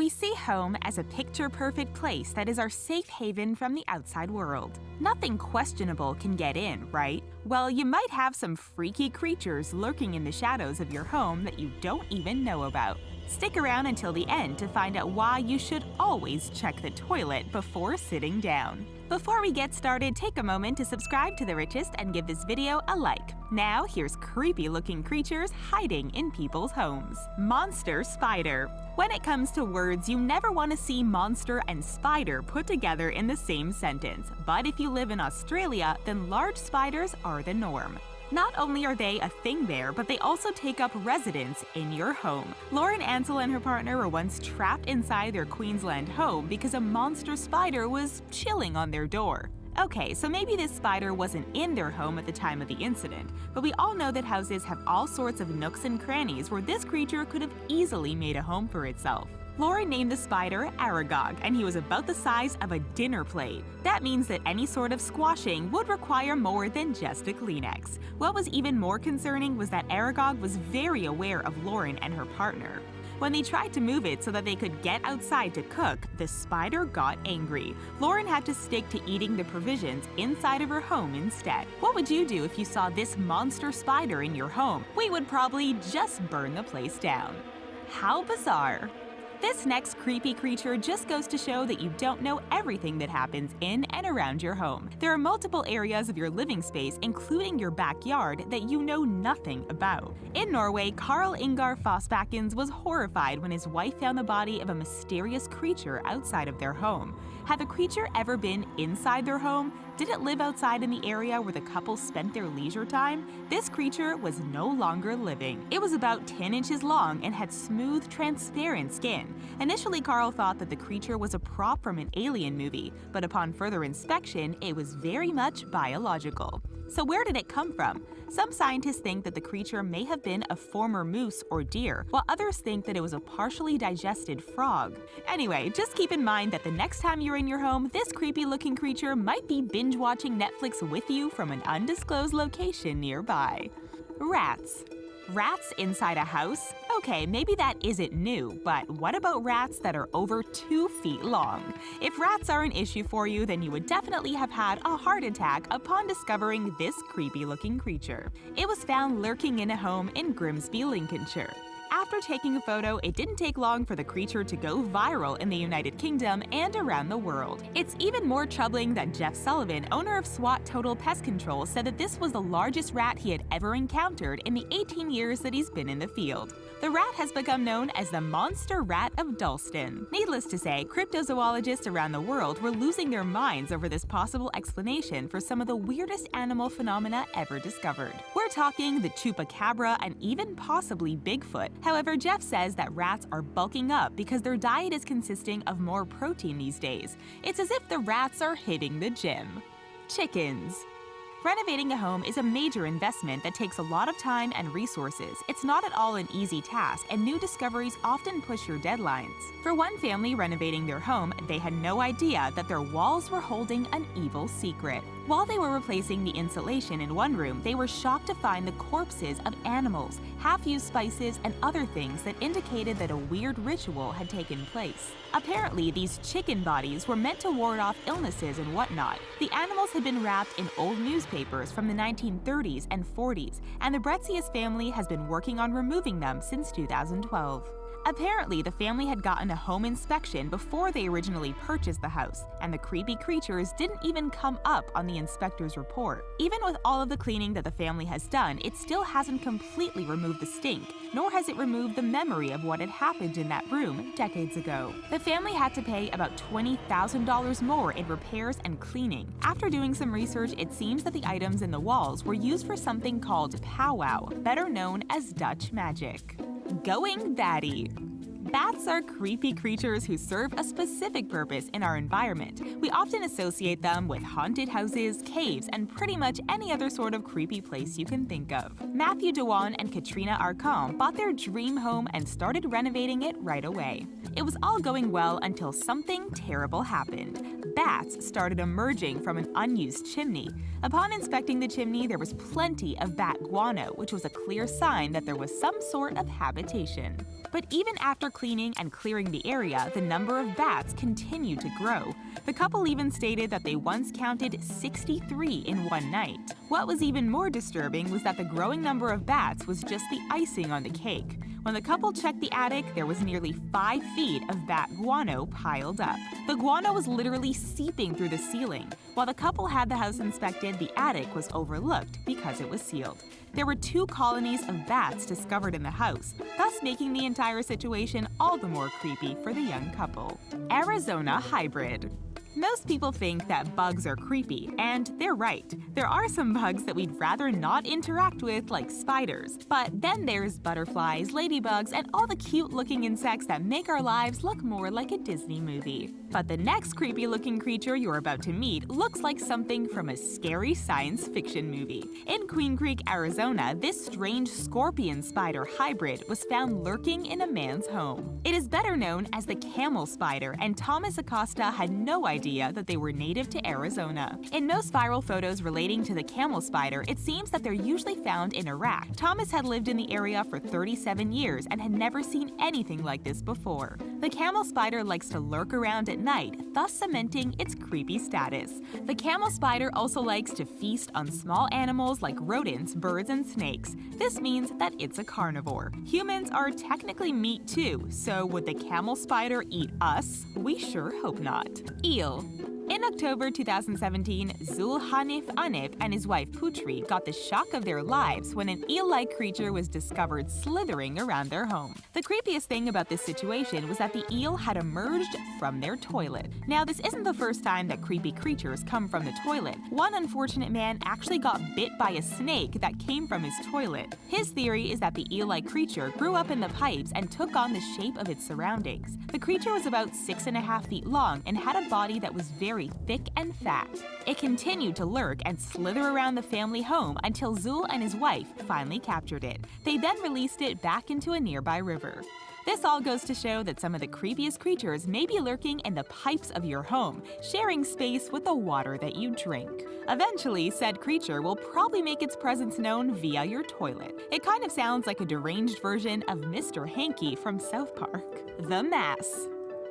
We see home as a picture-perfect place that is our safe haven from the outside world. Nothing questionable can get in, right? Well, you might have some freaky creatures lurking in the shadows of your home that you don't even know about. Stick around until the end to find out why you should always check the toilet before sitting down. Before we get started, take a moment to subscribe to The Richest and give this video a like. Now, here's creepy-looking creatures hiding in people's homes. Monster spider. When it comes to words, you never want to see monster and spider put together in the same sentence. But if you live in Australia, then large spiders are the norm. Not only are they a thing there, but they also take up residence in your home. Lauren Ansell and her partner were once trapped inside their Queensland home because a monster spider was chilling on their door. Okay, so maybe this spider wasn't in their home at the time of the incident, but we all know that houses have all sorts of nooks and crannies where this creature could have easily made a home for itself. Lauren named the spider Aragog, and he was about the size of a dinner plate. That means that any sort of squashing would require more than just a Kleenex. What was even more concerning was that Aragog was very aware of Lauren and her partner. When they tried to move it so that they could get outside to cook, the spider got angry. Lauren had to stick to eating the provisions inside of her home instead. What would you do if you saw this monster spider in your home? We would probably just burn the place down. How bizarre! This next creepy creature just goes to show that you don't know everything that happens in and around your home. There are multiple areas of your living space, including your backyard, that you know nothing about. In Norway, Carl Ingar Fossbackens was horrified when his wife found the body of a mysterious creature outside of their home. Had the creature ever been inside their home? Did it live outside in the area where the couple spent their leisure time? This creature was no longer living. It was about 10 inches long and had smooth, transparent skin. Initially, Carl thought that the creature was a prop from an alien movie, but upon further inspection, it was very much biological. So where did it come from? Some scientists think that the creature may have been a former moose or deer, while others think that it was a partially digested frog. Anyway, just keep in mind that the next time you're in your home, this creepy-looking creature might be binge-watching Netflix with you from an undisclosed location nearby. Rats. Rats inside a house? Okay, maybe that isn't new, but what about rats that are over 2 feet long? If rats are an issue for you, then you would definitely have had a heart attack upon discovering this creepy-looking creature. It was found lurking in a home in Grimsby, Lincolnshire. After taking a photo, it didn't take long for the creature to go viral in the United Kingdom and around the world. It's even more troubling that Jeff Sullivan, owner of SWAT Total Pest Control, said that this was the largest rat he had ever encountered in the 18 years that he's been in the field. The rat has become known as the monster rat of Dalston. Needless to say, cryptozoologists around the world were losing their minds over this possible explanation for some of the weirdest animal phenomena ever discovered. We're talking the chupacabra and even possibly Bigfoot. However, Jeff says that rats are bulking up because their diet is consisting of more protein these days. It's as if the rats are hitting the gym. Chickens. Renovating a home is a major investment that takes a lot of time and resources. It's not at all an easy task, and new discoveries often push your deadlines. For one family renovating their home, they had no idea that their walls were holding an evil secret. While they were replacing the insulation in one room, they were shocked to find the corpses of animals, half-used spices, and other things that indicated that a weird ritual had taken place. Apparently, these chicken bodies were meant to ward off illnesses and whatnot. The animals had been wrapped in old newspapers from the 1930s and 40s, and the Bretzius family has been working on removing them since 2012. Apparently, the family had gotten a home inspection before they originally purchased the house, and the creepy creatures didn't even come up on the inspector's report. Even with all of the cleaning that the family has done, it still hasn't completely removed the stink, nor has it removed the memory of what had happened in that room decades ago. The family had to pay about $20,000 more in repairs and cleaning. After doing some research, it seems that the items in the walls were used for something called powwow, better known as Dutch magic. Going batty. Bats are creepy creatures who serve a specific purpose in our environment. We often associate them with haunted houses, caves, and pretty much any other sort of creepy place you can think of. Matthew Dewan and Katrina Arcombe bought their dream home and started renovating it right away. It was all going well until something terrible happened. Bats started emerging from an unused chimney. Upon inspecting the chimney, there was plenty of bat guano, which was a clear sign that there was some sort of habitation. But even after cleaning and clearing the area, the number of bats continued to grow. The couple even stated that they once counted 63 in one night. What was even more disturbing was that the growing number of bats was just the icing on the cake. When the couple checked the attic, there was nearly 5 feet of bat guano piled up. The guano was literally seeping through the ceiling. While the couple had the house inspected, the attic was overlooked because it was sealed. There were 2 colonies of bats discovered in the house, thus making the entire situation all the more creepy for the young couple. Arizona hybrid. Most people think that bugs are creepy, and they're right. There are some bugs that we'd rather not interact with, like spiders. But then there's butterflies, ladybugs, and all the cute-looking insects that make our lives look more like a Disney movie. But the next creepy-looking creature you're about to meet looks like something from a scary science fiction movie. In Queen Creek, Arizona, this strange scorpion spider hybrid was found lurking in a man's home. It is better known as the camel spider, and Thomas Acosta had no idea that they were native to Arizona. In most viral photos relating to the camel spider, it seems that they're usually found in Iraq. Thomas had lived in the area for 37 years and had never seen anything like this before. The camel spider likes to lurk around at night, thus cementing its creepy status. The camel spider also likes to feast on small animals like rodents, birds, and snakes. This means that it's a carnivore. Humans are technically meat too, so would the camel spider eat us? We sure hope not. Eel. In October 2017, Zul Hanif Anif and his wife Putri got the shock of their lives when an eel-like creature was discovered slithering around their home. The creepiest thing about this situation was that the eel had emerged from their toilet. Now, this isn't the first time that creepy creatures come from the toilet. One unfortunate man actually got bit by a snake that came from his toilet. His theory is that the eel-like creature grew up in the pipes and took on the shape of its surroundings. The creature was about 6.5 feet long and had a body that was very thick and fat. It continued to lurk and slither around the family home until Zul and his wife finally captured it. They then released it back into a nearby river. This all goes to show that some of the creepiest creatures may be lurking in the pipes of your home, sharing space with the water that you drink. Eventually, said creature will probably make its presence known via your toilet. It kind of sounds like a deranged version of Mr. Hanky from South Park. The Mass.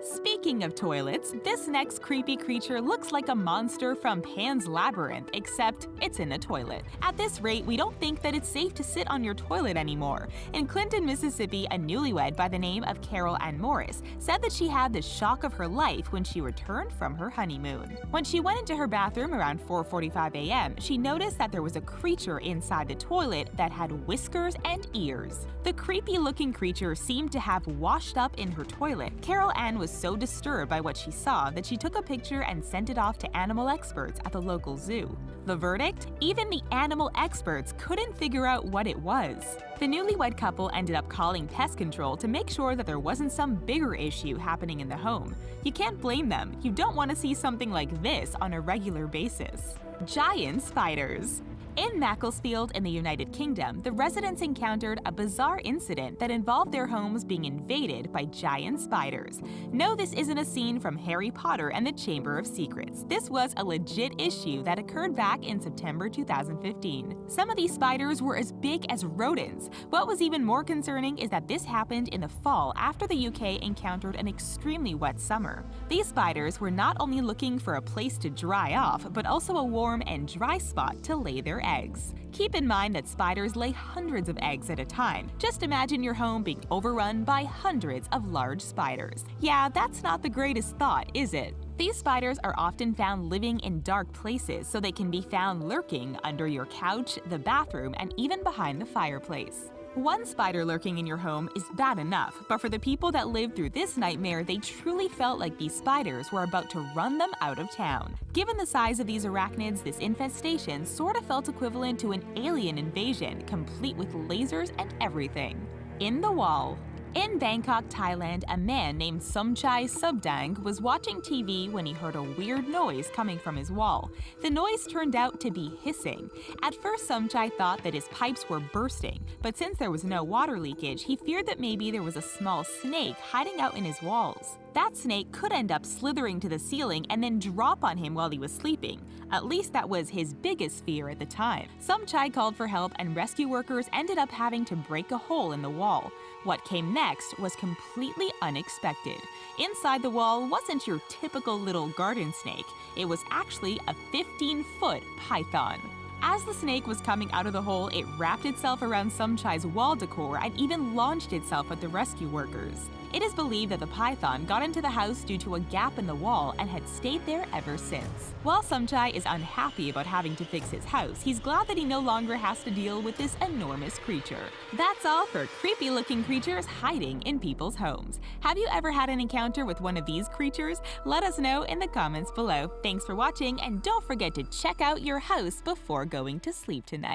Speaking of toilets, this next creepy creature looks like a monster from Pan's Labyrinth, except it's in a toilet. At this rate, we don't think that it's safe to sit on your toilet anymore. In Clinton, Mississippi, a newlywed by the name of Carol Ann Morris said that she had the shock of her life when she returned from her honeymoon. When she went into her bathroom around 4:45 a.m., she noticed that there was a creature inside the toilet that had whiskers and ears. The creepy-looking creature seemed to have washed up in her toilet. Carol Ann was so disturbed by what she saw that she took a picture and sent it off to animal experts at the local zoo. The verdict? Even the animal experts couldn't figure out what it was. The newlywed couple ended up calling pest control to make sure that there wasn't some bigger issue happening in the home. You can't blame them. You don't want to see something like this on a regular basis. Giant spiders. In Macclesfield in the United Kingdom, the residents encountered a bizarre incident that involved their homes being invaded by giant spiders. No, this isn't a scene from Harry Potter and the Chamber of Secrets. This was a legit issue that occurred back in September 2015. Some of these spiders were as big as rodents. What was even more concerning is that this happened in the fall after the UK encountered an extremely wet summer. These spiders were not only looking for a place to dry off, but also a warm and dry spot to lay their eggs. Keep in mind that spiders lay hundreds of eggs at a time. Just imagine your home being overrun by hundreds of large spiders. Yeah, that's not the greatest thought, is it? These spiders are often found living in dark places, so they can be found lurking under your couch, the bathroom, and even behind the fireplace. One spider lurking in your home is bad enough, but for the people that lived through this nightmare, they truly felt like these spiders were about to run them out of town. Given the size of these arachnids, this infestation sort of felt equivalent to an alien invasion, complete with lasers and everything. In the wall. In Bangkok, Thailand, a man named Somchai Subdang was watching TV when he heard a weird noise coming from his wall. The noise turned out to be hissing. At first, Somchai thought that his pipes were bursting, but since there was no water leakage, he feared that maybe there was a small snake hiding out in his walls. That snake could end up slithering to the ceiling and then drop on him while he was sleeping. At least that was his biggest fear at the time. Somchai called for help and rescue workers ended up having to break a hole in the wall. What came next was completely unexpected. Inside the wall wasn't your typical little garden snake. It was actually a 15-foot python. As the snake was coming out of the hole, it wrapped itself around Somchai's wall decor and even launched itself at the rescue workers. It is believed that the python got into the house due to a gap in the wall and had stayed there ever since. While Somchai is unhappy about having to fix his house, he's glad that he no longer has to deal with this enormous creature. That's all for creepy-looking creatures hiding in people's homes. Have you ever had an encounter with one of these creatures? Let us know in the comments below. Thanks for watching, and don't forget to check out your house before going to sleep tonight.